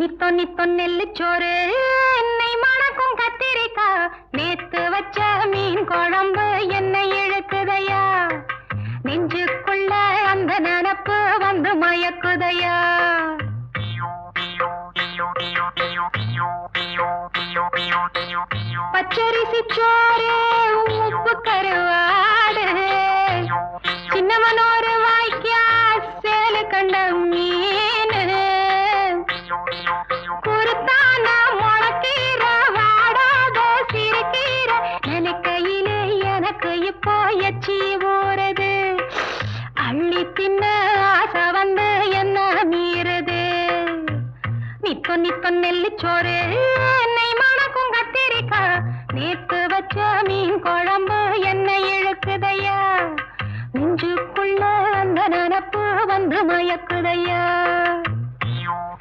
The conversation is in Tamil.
நித்தோ நித்தோ நெல்லு சோறு என்னை மணக்கும் கத்திரிக்கா நேத்து வச்ச மீன் குழம்பு என்னை இழுக்குதையா நெஞ்சுக்குள்ள அந்த நினப்பு வந்து மயக்குதையா பச்சரிசி சோறு உப்பு கருவாடு சின்னவனோரு வாய்க்கா சேலு கண்ட மீன் குருத்தான முளக்கீர வாடாத சிறுகீர நினைக்கையிலே எனக்கு இப்போ எச்சி ஊறுது அள்ளி தின்ன ஆசை வந்து என்ன மீறுது நித்தோ நித்தோ நெல்லு சோறு என்னை மணக்கும் கத்திரிக்கா நேத்து வச்ச மீன் குழம்பு என்னை இழுக்குதையா நெஞ்சுக்குள்ள அந்த நினப்பு வந்து மயக்குதையா